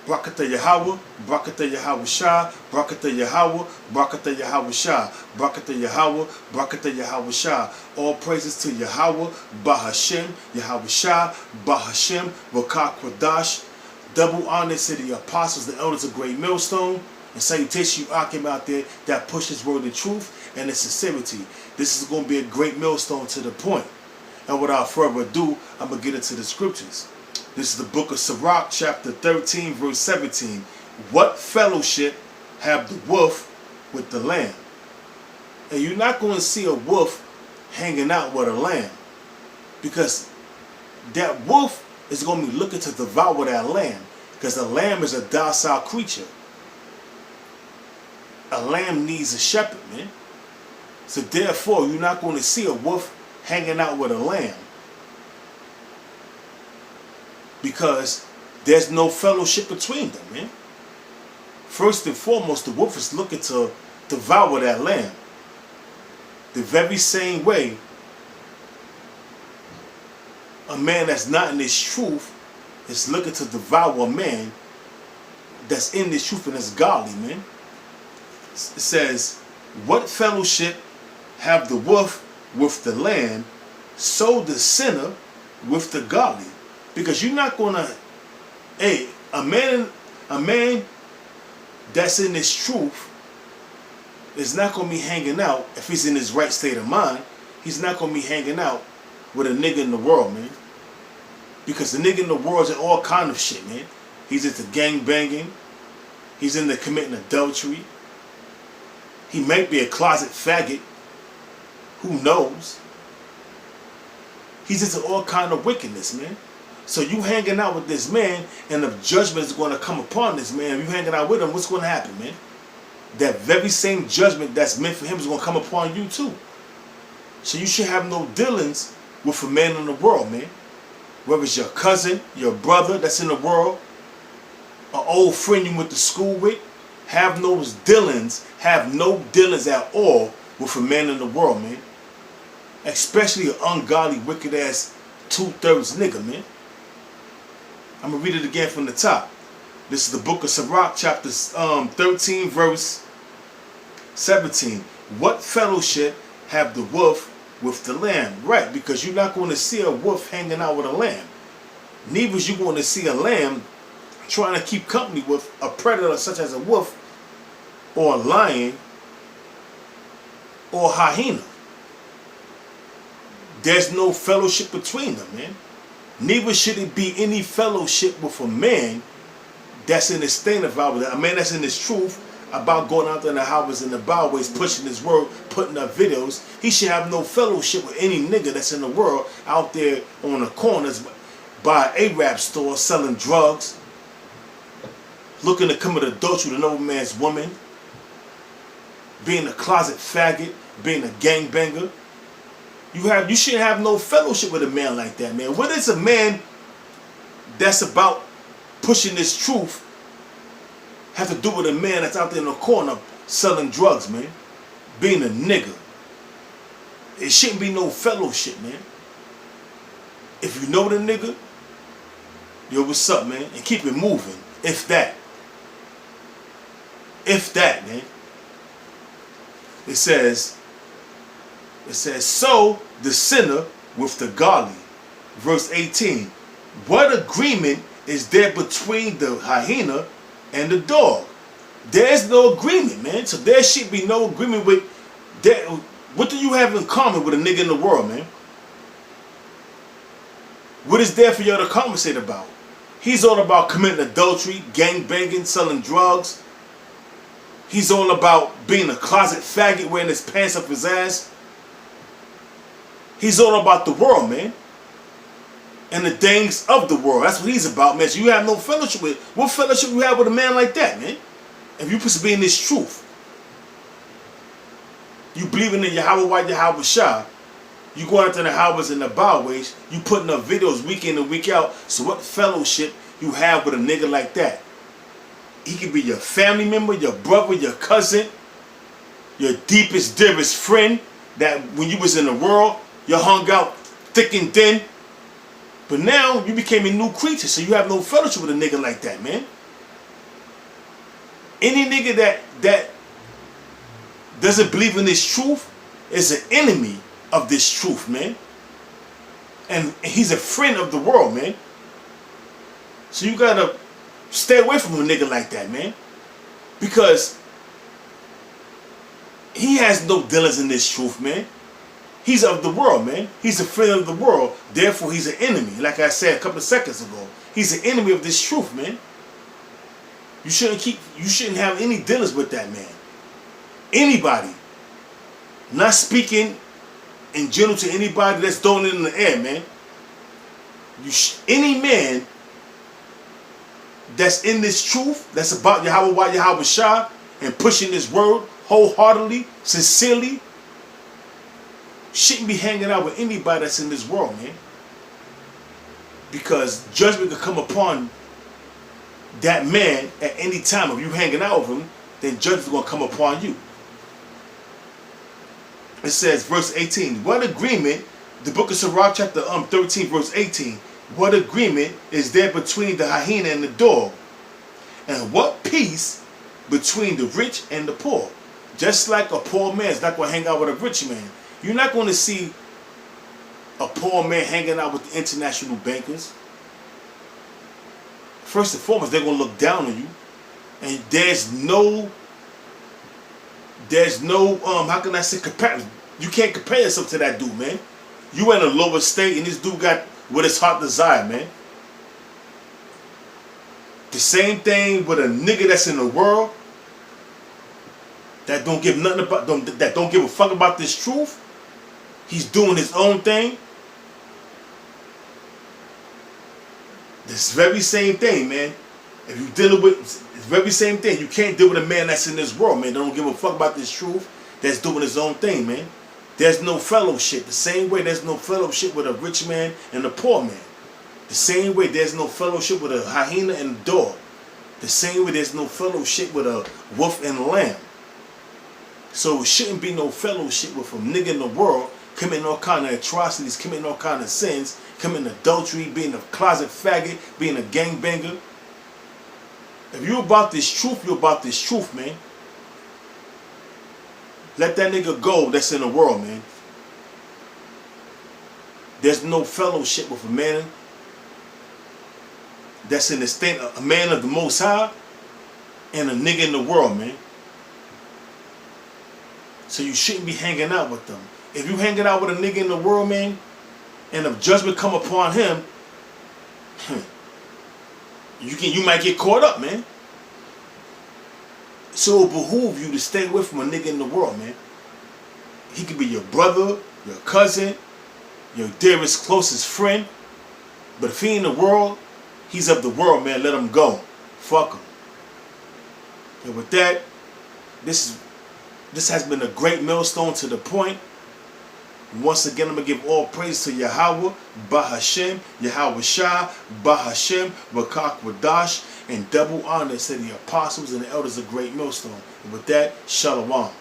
Brakata Yahweh, Brakata Yahweh Shah, Brakata Yahweh, Brakata Yahweh Shah, Brakata Yahweh, Brakata Yahweh Shah. All praises to Yahweh, Bahashem, Yahweh Shah, Bahashem, Rakah Kwadash. Double honor to the apostles, the elders of Great Millstone, and salutation you Akim out there that push his word of truth and its sincerity. This is going to be a great millstone to the point. And without further ado, I'm going to get into the scriptures. This is the book of SIRACH, chapter 13, verse 17. What fellowship have the wolf with the lamb? And you're not going to see a wolf hanging out with a lamb, because that wolf is going to be looking to devour that lamb, because the lamb is a docile creature. A lamb needs a shepherd, man. So therefore, you're not going to see a wolf hanging out with a lamb, because there's no fellowship between them, man. First and foremost, the wolf is looking to devour that lamb. The very same way a man that's not in his truth is looking to devour a man that's in his truth and that's godly, man. It says, what fellowship have the wolf with the lamb, so the sinner with the godly? Because you're not gonna, a man that's in his truth is not gonna be hanging out, if he's in his right state of mind, he's not gonna be hanging out with a nigga in the world, man. Because the nigga in the world's in all kind of shit, man. He's into gang banging, he's into committing adultery, he might be a closet faggot, who knows? He's into all kind of wickedness, man. So you hanging out with this man, and the judgment is going to come upon this man. If you hanging out with him, what's going to happen, man? That very same judgment that's meant for him is going to come upon you too. So you should have no dealings with a man in the world, man. Whether it's your cousin, your brother that's in the world, an old friend you went to school with, have no dealings at all with a man in the world, man. Especially an ungodly, wicked ass 2/3 nigga, man. I'm going to read it again from the top. This is the book of SIRACH, chapter 13, verse 17. What fellowship have the wolf with the lamb? Right, because you're not going to see a wolf hanging out with a lamb. Neither is you going to see a lamb trying to keep company with a predator such as a wolf or a lion or a hyena. There's no fellowship between them, man. Neither should it be any fellowship with a man that's in his state of power, a man that's in his truth about going out there in the highways and the byways, pushing his word, putting up videos. He should have no fellowship with any nigga that's in the world out there on the corners by an Arab store selling drugs, looking to commit adultery with another man's woman, being a closet faggot, being a gangbanger. You shouldn't have no fellowship with a man like that, man. What is a man that's about pushing this truth have to do with a man that's out there in the corner selling drugs, man? Being a nigga. It shouldn't be no fellowship, man. If you know the nigga, yo, what's up, man? And keep it moving. If that. If that, man. It says, so the sinner with the godly. Verse 18. What agreement is there between the hyena and the dog? There's no agreement, man. So there should be no agreement with that. What do you have in common with a nigga in the world, man? What is there for y'all to conversate about? He's all about committing adultery, gang banging, selling drugs. He's all about being a closet faggot, wearing his pants up his ass. He's all about the world, man. And the things of the world. That's what he's about, man. So you have no fellowship with. What fellowship you have with a man like that, man? If you're supposed to be in this truth. You believing in Yahweh, Yahweh Shah. You go out to the highways and the byways. You putting up videos week in and week out. So what fellowship you have with a nigga like that? He could be your family member, your brother, your cousin, your deepest, dearest friend that when you was in the world, you hung out thick and thin. But now you became a new creature, so you have no fellowship with a nigga like that, man. Any nigga that doesn't believe in this truth is an enemy of this truth, man. And he's a friend of the world, man. So you gotta stay away from a nigga like that, man. Because he has no dealings in this truth, man. He's of the world, man. He's a friend of the world. Therefore, he's an enemy. Like I said a couple of seconds ago. He's an enemy of this truth, man. You shouldn't have any dealings with that man. Anybody. Not speaking in general to anybody that's throwing it in the air, man. Any man that's in this truth, that's about Yahweh Shah and pushing this word wholeheartedly, sincerely, shouldn't be hanging out with anybody that's in this world, man. Because judgment could come upon that man at any time. If you hanging out with him, then judgment's going to come upon you. It says, verse 18, what agreement, the book of SIRACH chapter 13, verse 18, what agreement is there between the hyena and the dog? And what peace between the rich and the poor? Just like a poor man is not going to hang out with a rich man. You're not going to see a poor man hanging out with the international bankers. First and foremost, they're going to look down on you. And there's no, how can I say, comparison. You can't compare yourself to that dude, man. You in a lower state and this dude got what his heart desire, man. The same thing with a nigga that's in the world that don't give nothing about, that don't give a fuck about this truth. He's doing his own thing. This very same thing, man. If you dealing with the very same thing, you can't deal with a man that's in this world, man. That don't give a fuck about this truth. That's doing his own thing, man. There's no fellowship. The same way there's no fellowship with a rich man and a poor man. The same way there's no fellowship with a hyena and a dog. The same way there's no fellowship with a wolf and a lamb. So it shouldn't be no fellowship with a nigga in the world committing all kind of atrocities, committing all kind of sins, committing adultery, being a closet faggot, being a gangbanger. If you about this truth, you about this truth, man. Let that nigga go that's in the world, man. There's no fellowship with a man that's in the state, a man of the Most High, and a nigga in the world, man. So you shouldn't be hanging out with them. If you hanging out with a nigga in the world, man, and if judgment come upon him, you might get caught up, man. So it behoove you to stay away from a nigga in the world, man. He could be your brother, your cousin, your dearest, closest friend. But if he in the world, he's of the world, man. Let him go. Fuck him. And with that, this has been a great millstone to the point. Once again, I'm going to give all praise to Yahweh, Bahashem, Yahweh Shah, Bahashem, Rakak Wadash, and double honor to the apostles and the elders of Great Millstone. And with that, Shalom.